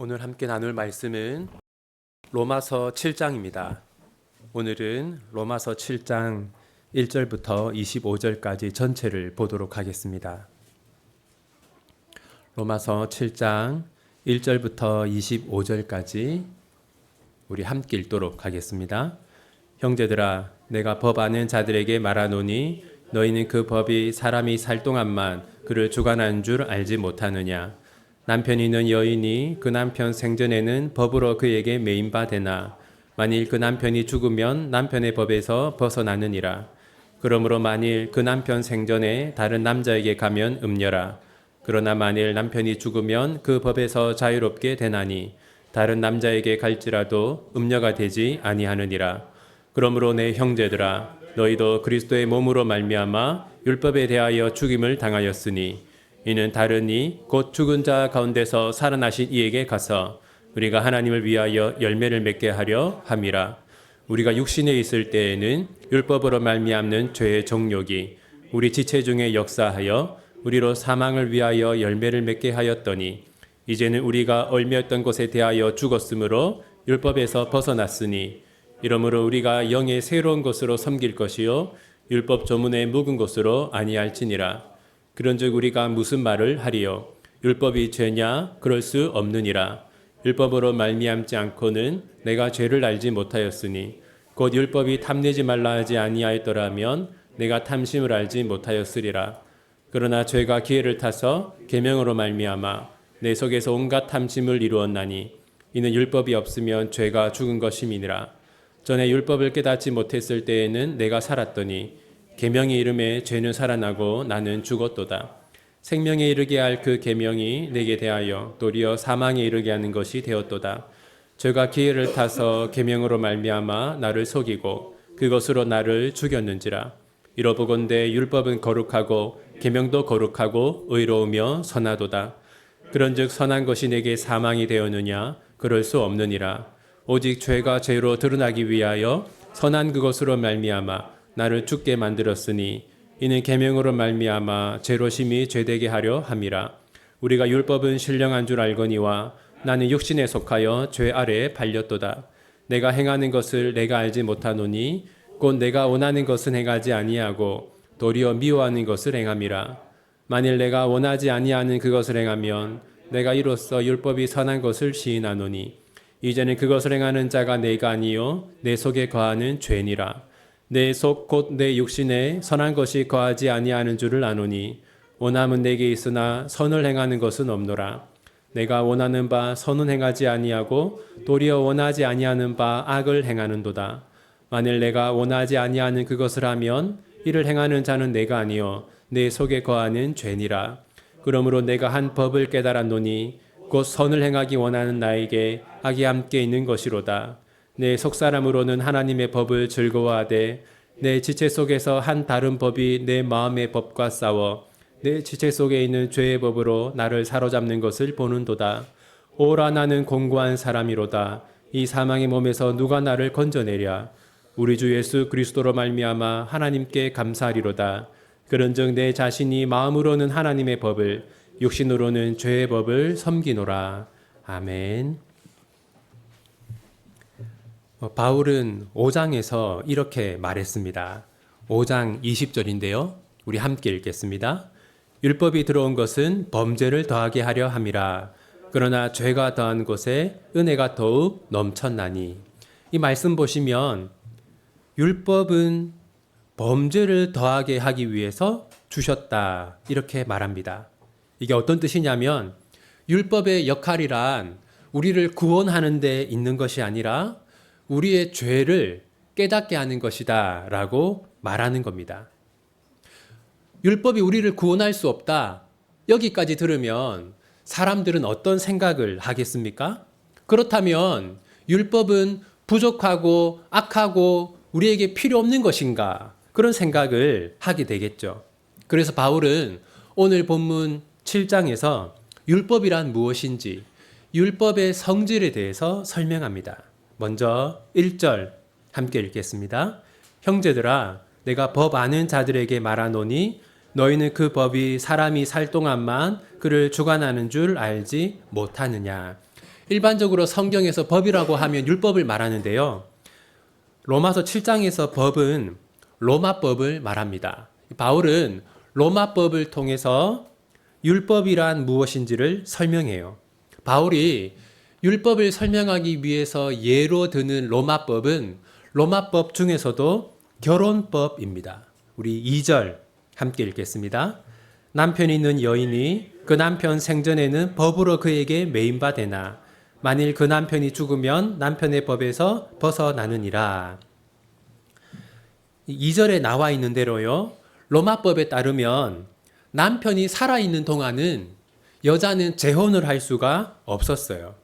오늘 함께 나눌 말씀은 로마서 7장입니다. 오늘은 로마서 7장 1절부터 25절까지 전체를 보도록 하겠습니다. 로마서 7장 1절부터 25절까지 우리 함께 읽도록 하겠습니다. 형제들아, 내가 법 아는 자들에게 말하노니 너희는 그 법이 사람이 살 동안만 그를 주관한 줄 알지 못하느냐. 남편이 있는 여인이 그 남편 생전에는 법으로 그에게 매인 바 되나 만일 그 남편이 죽으면 남편의 법에서 벗어나느니라. 그러므로 만일 그 남편 생전에 다른 남자에게 가면 음녀라. 그러나 만일 남편이 죽으면 그 법에서 자유롭게 되나니 다른 남자에게 갈지라도 음녀가 되지 아니하느니라. 그러므로 내 형제들아, 너희도 그리스도의 몸으로 말미암아 율법에 대하여 죽임을 당하였으니 이는 다르니 곧 죽은 자 가운데서 살아나신 이에게 가서 우리가 하나님을 위하여 열매를 맺게 하려 함이라. 우리가 육신에 있을 때에는 율법으로 말미암는 죄의 정욕이 우리 지체 중에 역사하여 우리로 사망을 위하여 열매를 맺게 하였더니 이제는 우리가 얽매였던 것에 대하여 죽었으므로 율법에서 벗어났으니 이러므로 우리가 영의 새로운 것으로 섬길 것이요 율법 조문에 묵은 것으로 아니할지니라. 그런즉 우리가 무슨 말을 하리요? 율법이 죄냐? 그럴 수 없느니라. 율법으로 말미암지 않고는 내가 죄를 알지 못하였으니 곧 율법이 탐내지 말라 하지 아니하였더라면 내가 탐심을 알지 못하였으리라. 그러나 죄가 기회를 타서 계명으로 말미암아 내 속에서 온갖 탐심을 이루었나니 이는 율법이 없으면 죄가 죽은 것임이니라. 전에 율법을 깨닫지 못했을 때에는 내가 살았더니 계명의 이름에 죄는 살아나고 나는 죽었도다. 생명에 이르게 할 그 계명이 내게 대하여 도리어 사망에 이르게 하는 것이 되었도다. 죄가 기회를 타서 계명으로 말미암아 나를 속이고 그것으로 나를 죽였는지라. 이러보건대 율법은 거룩하고 계명도 거룩하고 의로우며 선하도다. 그런즉 선한 것이 내게 사망이 되었느냐? 그럴 수 없느니라. 오직 죄가 죄로 드러나기 위하여 선한 그것으로 말미암아 나를 죽게 만들었으니 이는 계명으로 말미암아 죄로 심히 죄되게 하려 함이라. 우리가 율법은 신령한 줄 알거니와 나는 육신에 속하여 죄 아래에 팔렸도다. 내가 행하는 것을 내가 알지 못하노니 곧 내가 원하는 것은 행하지 아니하고 도리어 미워하는 것을 행함이라. 만일 내가 원하지 아니하는 그것을 행하면 내가 이로써 율법이 선한 것을 시인하노니 이제는 그것을 행하는 자가 내가 아니요 내 속에 거하는 죄니라. 내 속 곧 내 육신에 선한 것이 거하지 아니하는 줄을 아노니 원함은 내게 있으나 선을 행하는 것은 없노라. 내가 원하는 바 선은 행하지 아니하고 도리어 원하지 아니하는 바 악을 행하는도다. 만일 내가 원하지 아니하는 그것을 하면 이를 행하는 자는 내가 아니요 내 속에 거하는 죄니라. 그러므로 내가 한 법을 깨달았노니 곧 선을 행하기 원하는 나에게 악이 함께 있는 것이로다. 내 속사람으로는 하나님의 법을 즐거워하되 내 지체 속에서 한 다른 법이 내 마음의 법과 싸워 내 지체 속에 있는 죄의 법으로 나를 사로잡는 것을 보는도다. 오라, 나는 공고한 사람이로다. 이 사망의 몸에서 누가 나를 건져내랴. 우리 주 예수 그리스도로 말미암아 하나님께 감사하리로다. 그런즉 내 자신이 마음으로는 하나님의 법을 육신으로는 죄의 법을 섬기노라. 아멘. 바울은 5장에서 이렇게 말했습니다. 5장 20절인데요. 우리 함께 읽겠습니다. 율법이 들어온 것은 범죄를 더하게 하려 함이라. 그러나 죄가 더한 곳에 은혜가 더욱 넘쳤나니. 이 말씀 보시면 율법은 범죄를 더하게 하기 위해서 주셨다. 이렇게 말합니다. 이게 어떤 뜻이냐면 율법의 역할이란 우리를 구원하는 데 있는 것이 아니라 우리의 죄를 깨닫게 하는 것이다 라고 말하는 겁니다. 율법이 우리를 구원할 수 없다. 여기까지 들으면 사람들은 어떤 생각을 하겠습니까? 그렇다면 율법은 부족하고 악하고 우리에게 필요 없는 것인가? 그런 생각을 하게 되겠죠. 그래서 바울은 오늘 본문 7장에서 율법이란 무엇인지 율법의 성질에 대해서 설명합니다. 먼저 1절 함께 읽겠습니다. 형제들아, 내가 법 아는 자들에게 말하노니 너희는 그 법이 사람이 살 동안만 그를 주관하는 줄 알지 못하느냐. 일반적으로 성경에서 법이라고 하면 율법을 말하는데요. 로마서 7장에서 법은 로마법을 말합니다. 바울은 로마법을 통해서 율법이란 무엇인지를 설명해요. 바울이 율법을 설명하기 위해서 예로 드는 로마법은 로마법 중에서도 결혼법입니다. 우리 2절 함께 읽겠습니다. 남편이 있는 여인이 그 남편 생전에는 법으로 그에게 매인바 되나 만일 그 남편이 죽으면 남편의 법에서 벗어나느니라. 2절에 나와 있는 대로요. 로마법에 따르면 남편이 살아있는 동안은 여자는 재혼을 할 수가 없었어요.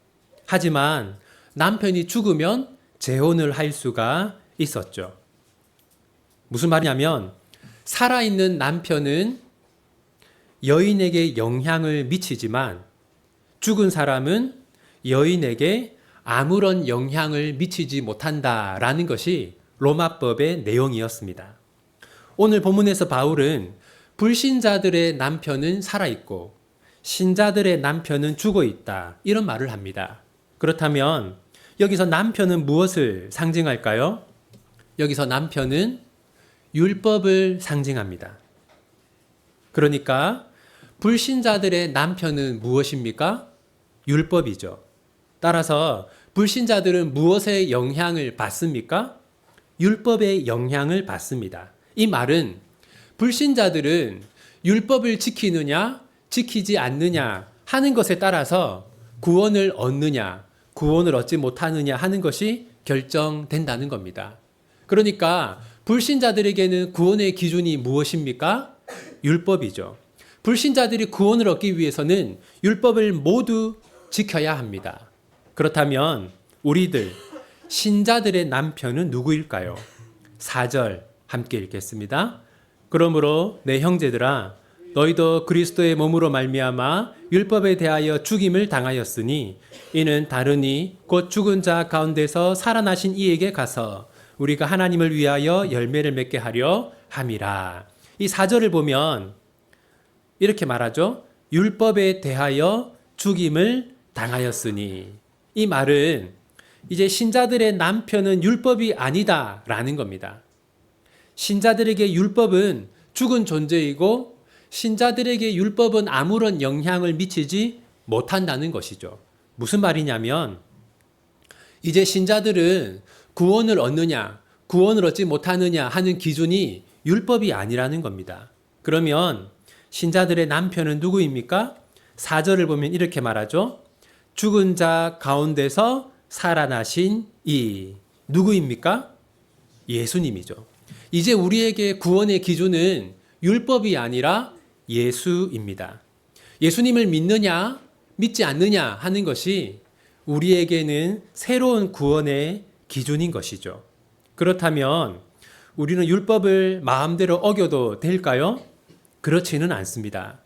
하지만 남편이 죽으면 재혼을 할 수가 있었죠. 무슨 말이냐면 살아있는 남편은 여인에게 영향을 미치지만 죽은 사람은 여인에게 아무런 영향을 미치지 못한다라는 것이 로마법의 내용이었습니다. 오늘 본문에서 바울은 불신자들의 남편은 살아있고 신자들의 남편은 죽어있다 이런 말을 합니다. 그렇다면 여기서 남편은 무엇을 상징할까요? 여기서 남편은 율법을 상징합니다. 그러니까 불신자들의 남편은 무엇입니까? 율법이죠. 따라서 불신자들은 무엇의 영향을 받습니까? 율법의 영향을 받습니다. 이 말은 불신자들은 율법을 지키느냐, 지키지 않느냐 하는 것에 따라서 구원을 얻느냐, 구원을 얻지 못하느냐 하는 것이 결정된다는 겁니다. 그러니까 불신자들에게는 구원의 기준이 무엇입니까? 율법이죠. 불신자들이 구원을 얻기 위해서는 율법을 모두 지켜야 합니다. 그렇다면 우리들 신자들의 남편은 누구일까요? 4절 함께 읽겠습니다. 그러므로 내 형제들아 너희도 그리스도의 몸으로 말미암아 율법에 대하여 죽임을 당하였으니 이는 다르니 곧 죽은 자 가운데서 살아나신 이에게 가서 우리가 하나님을 위하여 열매를 맺게 하려 함이라. 이 4절을 보면 이렇게 말하죠. 율법에 대하여 죽임을 당하였으니 이 말은 이제 신자들의 남편은 율법이 아니다라는 겁니다. 신자들에게 율법은 죽은 존재이고 신자들에게 율법은 아무런 영향을 미치지 못한다는 것이죠. 무슨 말이냐면 이제 신자들은 구원을 얻느냐, 구원을 얻지 못하느냐 하는 기준이 율법이 아니라는 겁니다. 그러면 신자들의 남편은 누구입니까? 4절을 보면 이렇게 말하죠. 죽은 자 가운데서 살아나신 이 누구입니까? 예수님이죠. 이제 우리에게 구원의 기준은 율법이 아니라 예수입니다. 예수님을 믿느냐, 믿지 않느냐 하는 것이 우리에게는 새로운 구원의 기준인 것이죠. 그렇다면 우리는 율법을 마음대로 어겨도 될까요? 그렇지는 않습니다.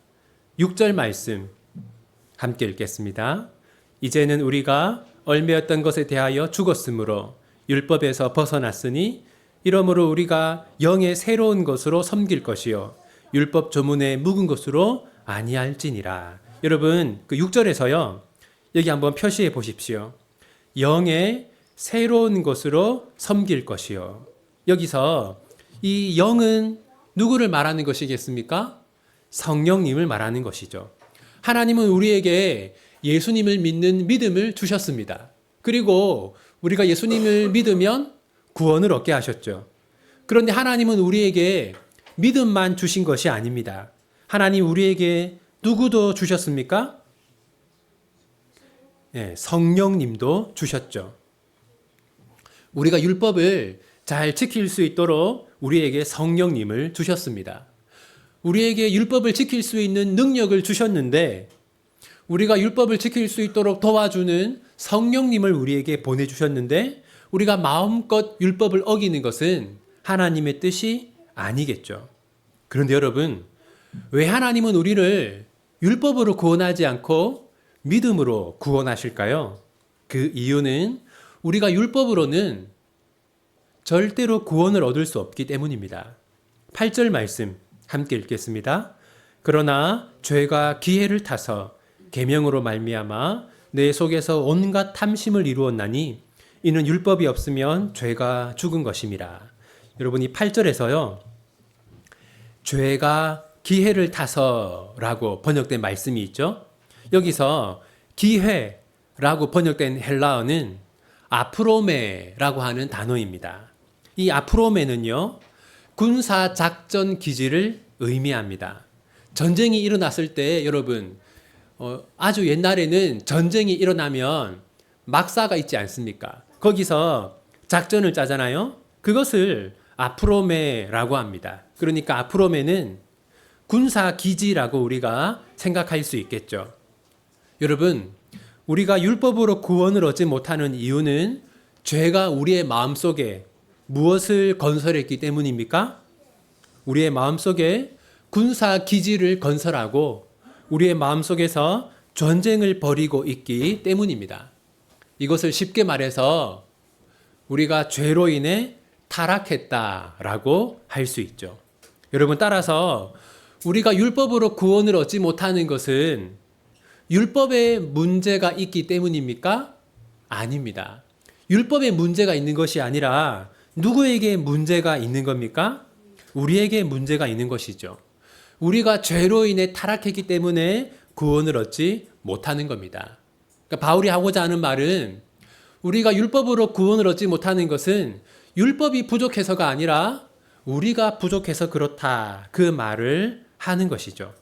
6절 말씀 함께 읽겠습니다. 이제는 우리가 얽매였던 것에 대하여 죽었으므로 율법에서 벗어났으니 이러므로 우리가 영의 새로운 것으로 섬길 것이요 율법 조문에 묵은 것으로 아니할지니라. 여러분 그 6절에서요. 여기 한번 표시해 보십시오. 영의 새로운 것으로 섬길 것이요. 여기서 이 영은 누구를 말하는 것이겠습니까? 성령님을 말하는 것이죠. 하나님은 우리에게 예수님을 믿는 믿음을 주셨습니다. 그리고 우리가 예수님을 믿으면 구원을 얻게 하셨죠. 그런데 하나님은 우리에게 믿음만 주신 것이 아닙니다. 하나님 우리에게 누구도 주셨습니까? 네, 성령님도 주셨죠. 우리가 율법을 잘 지킬 수 있도록 우리에게 성령님을 주셨습니다. 우리에게 율법을 지킬 수 있는 능력을 주셨는데 우리가 율법을 지킬 수 있도록 도와주는 성령님을 우리에게 보내주셨는데 우리가 마음껏 율법을 어기는 것은 하나님의 뜻이 아니겠죠. 그런데 여러분, 왜 하나님은 우리를 율법으로 구원하지 않고 믿음으로 구원하실까요? 그 이유는 우리가 율법으로는 절대로 구원을 얻을 수 없기 때문입니다. 8절 말씀 함께 읽겠습니다. 그러나 죄가 기회를 타서 계명으로 말미암아 내 속에서 온갖 탐심을 이루었나니 이는 율법이 없으면 죄가 죽은 것임이라. 여러분 이 8절에서요. 죄가 기회를 타서라고 번역된 말씀이 있죠. 여기서 기회라고 번역된 헬라어는 아프로메라고 하는 단어입니다. 이 아프로메는요. 군사 작전 기지를 의미합니다. 전쟁이 일어났을 때 여러분 아주 옛날에는 전쟁이 일어나면 막사가 있지 않습니까? 거기서 작전을 짜잖아요. 그것을 아프로메라고 합니다. 그러니까 아프로메는 군사 기지라고 우리가 생각할 수 있겠죠. 여러분, 우리가 율법으로 구원을 얻지 못하는 이유는 죄가 우리의 마음속에 무엇을 건설했기 때문입니까? 우리의 마음속에 군사 기지를 건설하고 우리의 마음속에서 전쟁을 벌이고 있기 때문입니다. 이것을 쉽게 말해서 우리가 죄로 인해 타락했다라고 할 수 있죠. 여러분 따라서 우리가 율법으로 구원을 얻지 못하는 것은 율법에 문제가 있기 때문입니까? 아닙니다. 율법에 문제가 있는 것이 아니라 누구에게 문제가 있는 겁니까? 우리에게 문제가 있는 것이죠. 우리가 죄로 인해 타락했기 때문에 구원을 얻지 못하는 겁니다. 그러니까 바울이 하고자 하는 말은 우리가 율법으로 구원을 얻지 못하는 것은 율법이 부족해서가 아니라 우리가 부족해서 그렇다. 그 말을 하는 것이죠.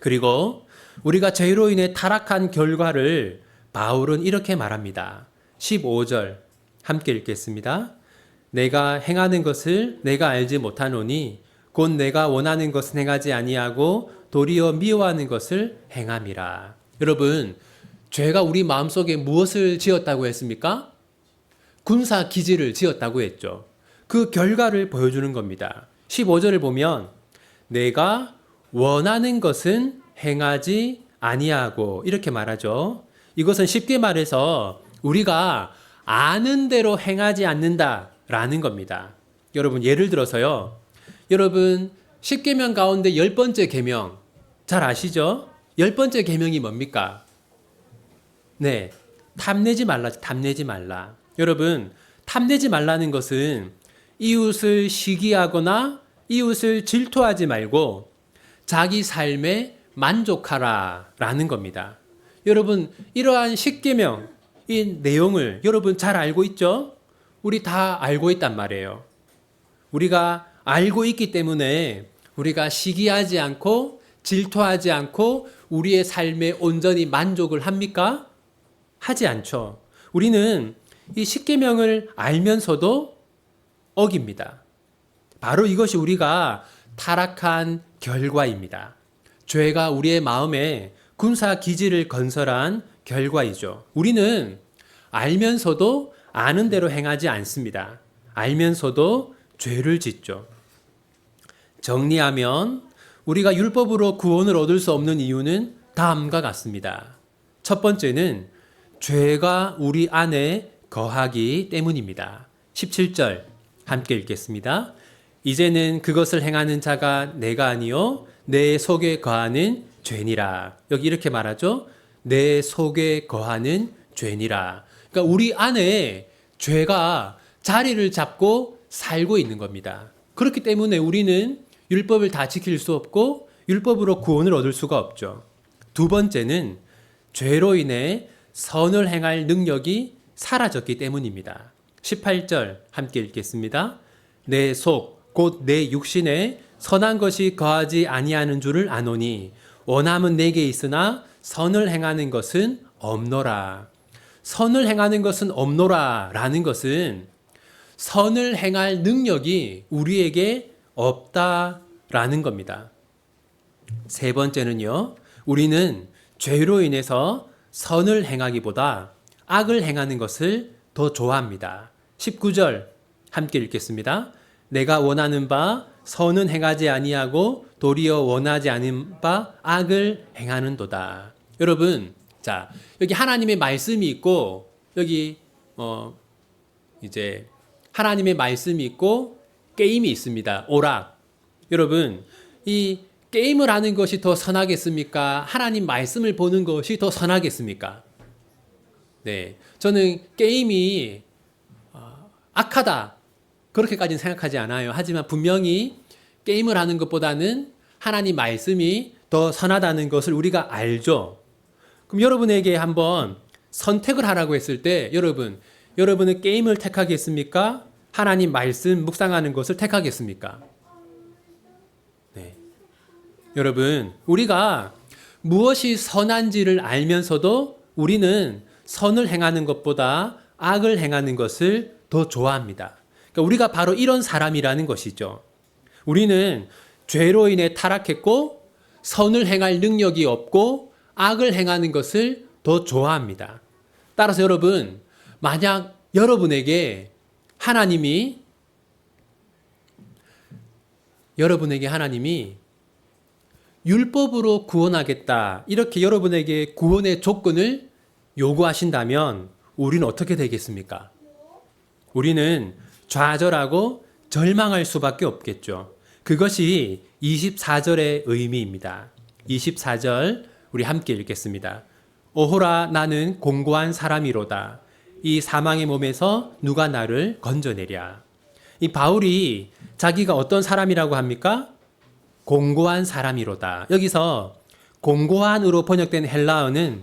그리고 우리가 죄로 인해 타락한 결과를 바울은 이렇게 말합니다. 15절 함께 읽겠습니다. 내가 행하는 것을 내가 알지 못하노니 곧 내가 원하는 것은 행하지 아니하고 도리어 미워하는 것을 행함이라. 여러분, 죄가 우리 마음속에 무엇을 지었다고 했습니까? 군사 기지를 지었다고 했죠. 그 결과를 보여주는 겁니다. 15절을 보면 내가 원하는 것은 행하지 아니하고 이렇게 말하죠. 이것은 쉽게 말해서 우리가 아는 대로 행하지 않는다라는 겁니다. 여러분 예를 들어서요. 여러분 10계명 가운데 10번째 계명 잘 아시죠? 10번째 계명이 뭡니까? 네, 탐내지 말라. 탐내지 말라. 여러분 탐내지 말라는 것은 이웃을 시기하거나 이웃을 질투하지 말고 자기 삶에 만족하라라는 겁니다. 여러분 이러한 10계명 이 내용을 여러분 잘 알고 있죠? 우리 다 알고 있단 말이에요. 우리가 알고 있기 때문에 우리가 시기하지 않고 질투하지 않고 우리의 삶에 온전히 만족을 합니까? 하지 않죠. 우리는 이 10계명을 알면서도 어깁니다. 바로 이것이 우리가 타락한 결과입니다. 죄가 우리의 마음에 군사 기지를 건설한 결과이죠. 우리는 알면서도 아는 대로 행하지 않습니다. 알면서도 죄를 짓죠. 정리하면 우리가 율법으로 구원을 얻을 수 없는 이유는 다음과 같습니다. 첫 번째는 죄가 우리 안에 거하기 때문입니다. 17절 함께 읽겠습니다. 이제는 그것을 행하는 자가 내가 아니요 내 속에 거하는 죄니라. 여기 이렇게 말하죠. 내 속에 거하는 죄니라. 그러니까 우리 안에 죄가 자리를 잡고 살고 있는 겁니다. 그렇기 때문에 우리는 율법을 다 지킬 수 없고 율법으로 구원을 얻을 수가 없죠. 두 번째는 죄로 인해 선을 행할 능력이 사라졌기 때문입니다. 18절 함께 읽겠습니다. 내 속, 곧 내 육신에 선한 것이 거하지 아니하는 줄을 아노니 원함은 내게 있으나 선을 행하는 것은 없노라. 선을 행하는 것은 없노라 라는 것은 선을 행할 능력이 우리에게 없다라는 겁니다. 세 번째는요, 우리는 죄로 인해서 선을 행하기보다 악을 행하는 것을 더 좋아합니다. 19절 함께 읽겠습니다. 내가 원하는 바 선은 행하지 아니하고 도리어 원하지 않은 바 악을 행하는도다. 여러분, 자 여기 하나님의 말씀이 있고 여기 이제 하나님의 말씀이 있고 게임이 있습니다. 오락. 여러분 이 게임을 하는 것이 더 선하겠습니까? 하나님 말씀을 보는 것이 더 선하겠습니까? 네, 저는 게임이 악하다 그렇게까지는 생각하지 않아요. 하지만 분명히 게임을 하는 것보다는 하나님 말씀이 더 선하다는 것을 우리가 알죠. 그럼 여러분에게 한번 선택을 하라고 했을 때 여러분은 게임을 택하겠습니까? 하나님 말씀 묵상하는 것을 택하겠습니까? 네. 여러분, 우리가 무엇이 선한지를 알면서도 우리는 선을 행하는 것보다 악을 행하는 것을 더 좋아합니다. 그러니까 우리가 바로 이런 사람이라는 것이죠. 우리는 죄로 인해 타락했고 선을 행할 능력이 없고 악을 행하는 것을 더 좋아합니다. 따라서 여러분, 만약 여러분에게 하나님이 율법으로 구원하겠다 이렇게 여러분에게 구원의 조건을 요구하신다면 우리는 어떻게 되겠습니까? 우리는 좌절하고 절망할 수밖에 없겠죠. 그것이 24절의 의미입니다. 24절 우리 함께 읽겠습니다. 오호라 나는 공고한 사람이로다. 이 사망의 몸에서 누가 나를 건져내랴. 이 바울이 자기가 어떤 사람이라고 합니까? 공고한 사람이로다. 여기서 공고한으로 번역된 헬라어는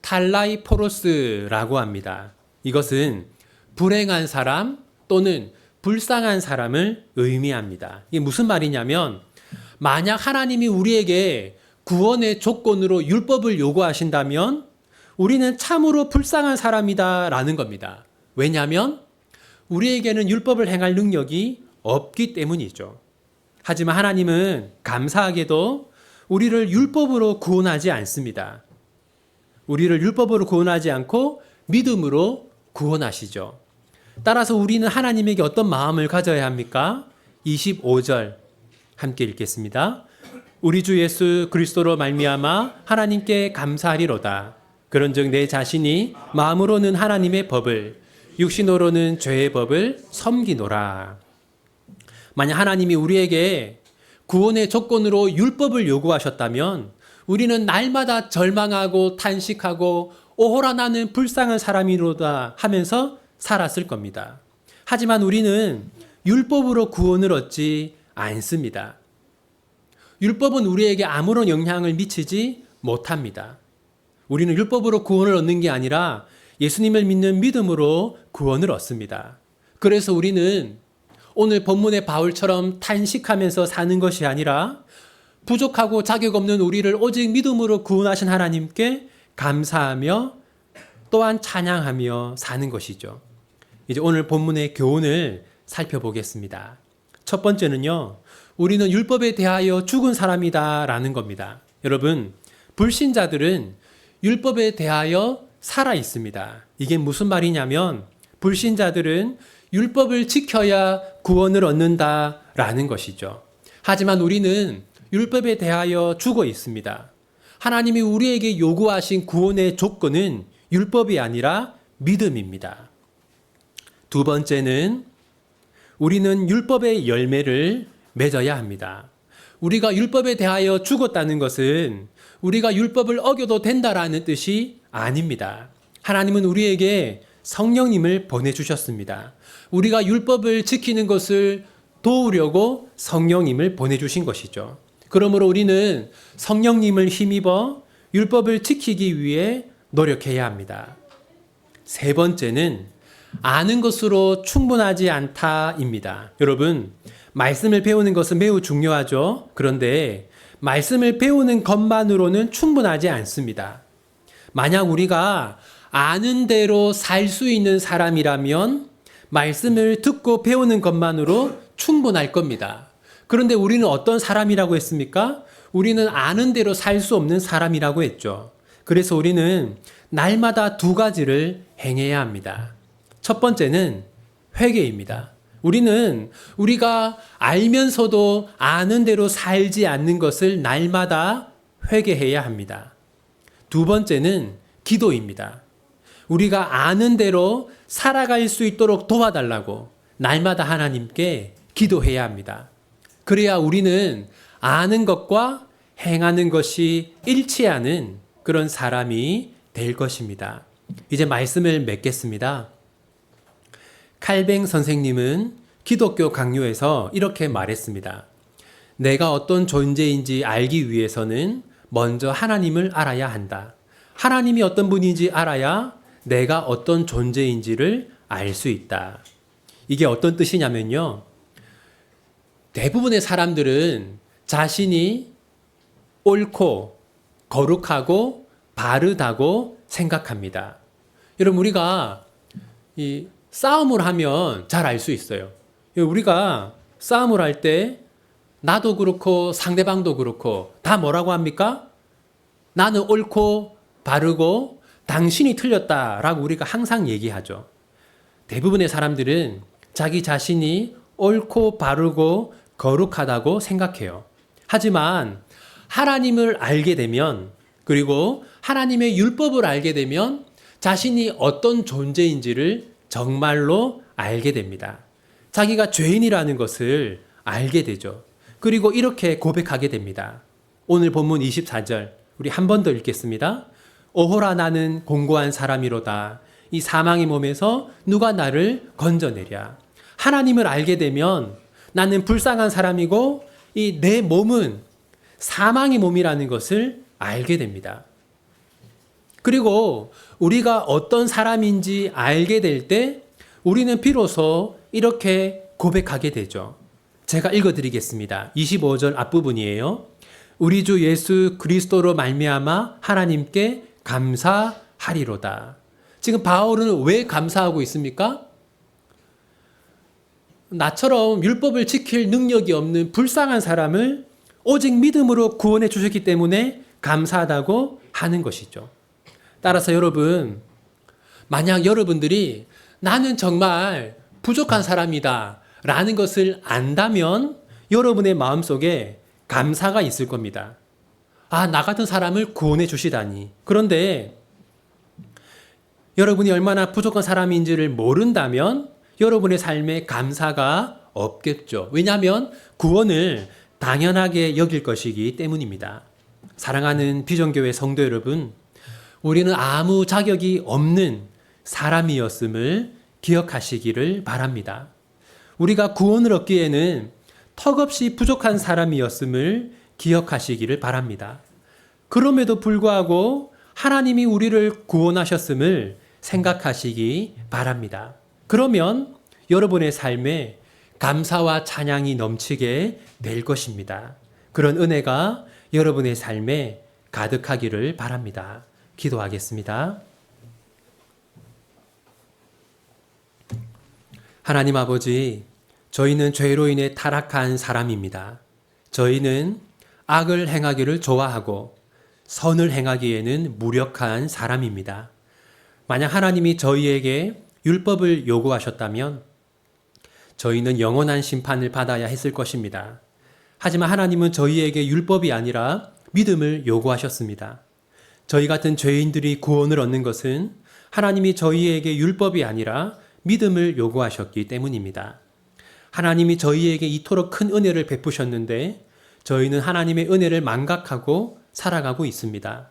탈라이포로스라고 합니다. 이것은 불행한 사람 또는 불쌍한 사람을 의미합니다. 이게 무슨 말이냐면 만약 하나님이 우리에게 구원의 조건으로 율법을 요구하신다면 우리는 참으로 불쌍한 사람이다라는 겁니다. 왜냐하면 우리에게는 율법을 행할 능력이 없기 때문이죠. 하지만 하나님은 감사하게도 우리를 율법으로 구원하지 않습니다. 우리를 율법으로 구원하지 않고 믿음으로 구원하시죠. 따라서 우리는 하나님에게 어떤 마음을 가져야 합니까? 25절 함께 읽겠습니다. 우리 주 예수 그리스도로 말미암아 하나님께 감사하리로다. 그런즉 내 자신이 마음으로는 하나님의 법을 육신으로는 죄의 법을 섬기노라. 만약 하나님이 우리에게 구원의 조건으로 율법을 요구하셨다면 우리는 날마다 절망하고 탄식하고 오호라 나는 불쌍한 사람이로다 하면서 살았을 겁니다. 하지만 우리는 율법으로 구원을 얻지 않습니다. 율법은 우리에게 아무런 영향을 미치지 못합니다. 우리는 율법으로 구원을 얻는 게 아니라 예수님을 믿는 믿음으로 구원을 얻습니다. 그래서 우리는 오늘 본문의 바울처럼 탄식하면서 사는 것이 아니라 부족하고 자격 없는 우리를 오직 믿음으로 구원하신 하나님께 감사하며 또한 찬양하며 사는 것이죠. 이제 오늘 본문의 교훈을 살펴보겠습니다. 첫 번째는요, 우리는 율법에 대하여 죽은 사람이다라는 겁니다. 여러분, 불신자들은 율법에 대하여 살아 있습니다. 이게 무슨 말이냐면 불신자들은 율법을 지켜야 구원을 얻는다라는 것이죠. 하지만 우리는 율법에 대하여 죽어 있습니다. 하나님이 우리에게 요구하신 구원의 조건은 율법이 아니라 믿음입니다. 두 번째는 우리는 율법의 열매를 맺어야 합니다. 우리가 율법에 대하여 죽었다는 것은 우리가 율법을 어겨도 된다라는 뜻이 아닙니다. 하나님은 우리에게 성령님을 보내주셨습니다. 우리가 율법을 지키는 것을 도우려고 성령님을 보내주신 것이죠. 그러므로 우리는 성령님을 힘입어 율법을 지키기 위해 노력해야 합니다. 세 번째는 아는 것으로 충분하지 않다입니다. 여러분, 말씀을 배우는 것은 매우 중요하죠. 그런데 말씀을 배우는 것만으로는 충분하지 않습니다. 만약 우리가 아는 대로 살 수 있는 사람이라면 말씀을 듣고 배우는 것만으로 충분할 겁니다. 그런데 우리는 어떤 사람이라고 했습니까? 우리는 아는 대로 살 수 없는 사람이라고 했죠. 그래서 우리는 날마다 두 가지를 행해야 합니다. 첫 번째는 회개입니다. 우리는 우리가 알면서도 아는 대로 살지 않는 것을 날마다 회개해야 합니다. 두 번째는 기도입니다. 우리가 아는 대로 살아갈 수 있도록 도와달라고 날마다 하나님께 기도해야 합니다. 그래야 우리는 아는 것과 행하는 것이 일치하는 그런 사람이 될 것입니다. 이제 말씀을 맺겠습니다. 칼뱅 선생님은 기독교 강요에서 이렇게 말했습니다. 내가 어떤 존재인지 알기 위해서는 먼저 하나님을 알아야 한다. 하나님이 어떤 분인지 알아야 내가 어떤 존재인지를 알 수 있다. 이게 어떤 뜻이냐면요. 대부분의 사람들은 자신이 옳고 거룩하고 바르다고 생각합니다. 여러분, 우리가 이 싸움을 하면 잘 알 수 있어요. 우리가 싸움을 할 때 나도 그렇고 상대방도 그렇고 다 뭐라고 합니까? 나는 옳고 바르고 당신이 틀렸다라고 우리가 항상 얘기하죠. 대부분의 사람들은 자기 자신이 옳고 바르고 거룩하다고 생각해요. 하지만 하나님을 알게 되면, 그리고 하나님의 율법을 알게 되면 자신이 어떤 존재인지를 정말로 알게 됩니다. 자기가 죄인이라는 것을 알게 되죠. 그리고 이렇게 고백하게 됩니다. 오늘 본문 24절 우리 한 번 더 읽겠습니다. 오호라 나는 공고한 사람이로다. 이 사망의 몸에서 누가 나를 건져내랴. 하나님을 알게 되면 나는 불쌍한 사람이고 이 내 몸은 사망의 몸이라는 것을 알게 됩니다. 그리고 우리가 어떤 사람인지 알게 될 때 우리는 비로소 이렇게 고백하게 되죠. 제가 읽어드리겠습니다. 25절 앞부분이에요. 우리 주 예수 그리스도로 말미암아 하나님께 감사하리로다. 지금 바울은 왜 감사하고 있습니까? 나처럼 율법을 지킬 능력이 없는 불쌍한 사람을 오직 믿음으로 구원해 주셨기 때문에 감사하다고 하는 것이죠. 따라서 여러분, 만약 여러분들이 나는 정말 부족한 사람이다 라는 것을 안다면 여러분의 마음속에 감사가 있을 겁니다. 아, 나 같은 사람을 구원해 주시다니. 그런데 여러분이 얼마나 부족한 사람인지를 모른다면 여러분의 삶에 감사가 없겠죠. 왜냐하면 구원을 당연하게 여길 것이기 때문입니다. 사랑하는 비전교회 성도 여러분, 우리는 아무 자격이 없는 사람이었음을 기억하시기를 바랍니다. 우리가 구원을 얻기에는 턱없이 부족한 사람이었음을 기억하시기를 바랍니다. 그럼에도 불구하고 하나님이 우리를 구원하셨음을 생각하시기 바랍니다. 그러면 여러분의 삶에 감사와 찬양이 넘치게 될 것입니다. 그런 은혜가 여러분의 삶에 가득하기를 바랍니다. 기도하겠습니다. 하나님 아버지, 저희는 죄로 인해 타락한 사람입니다. 저희는 악을 행하기를 좋아하고 선을 행하기에는 무력한 사람입니다. 만약 하나님이 저희에게 율법을 요구하셨다면 저희는 영원한 심판을 받아야 했을 것입니다. 하지만 하나님은 저희에게 율법이 아니라 믿음을 요구하셨습니다. 저희 같은 죄인들이 구원을 얻는 것은 하나님이 저희에게 율법이 아니라 믿음을 요구하셨기 때문입니다. 하나님이 저희에게 이토록 큰 은혜를 베푸셨는데 저희는 하나님의 은혜를 망각하고 살아가고 있습니다.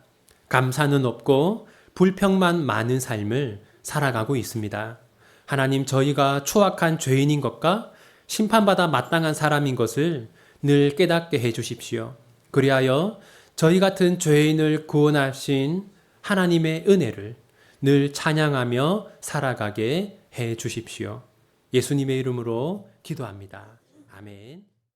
감사는 없고 불평만 많은 삶을 살아가고 있습니다. 하나님, 저희가 추악한 죄인인 것과 심판받아 마땅한 사람인 것을 늘 깨닫게 해 주십시오. 그리하여 저희 같은 죄인을 구원하신 하나님의 은혜를 늘 찬양하며 살아가게 해 주십시오. 예수님의 이름으로 기도합니다. 아멘.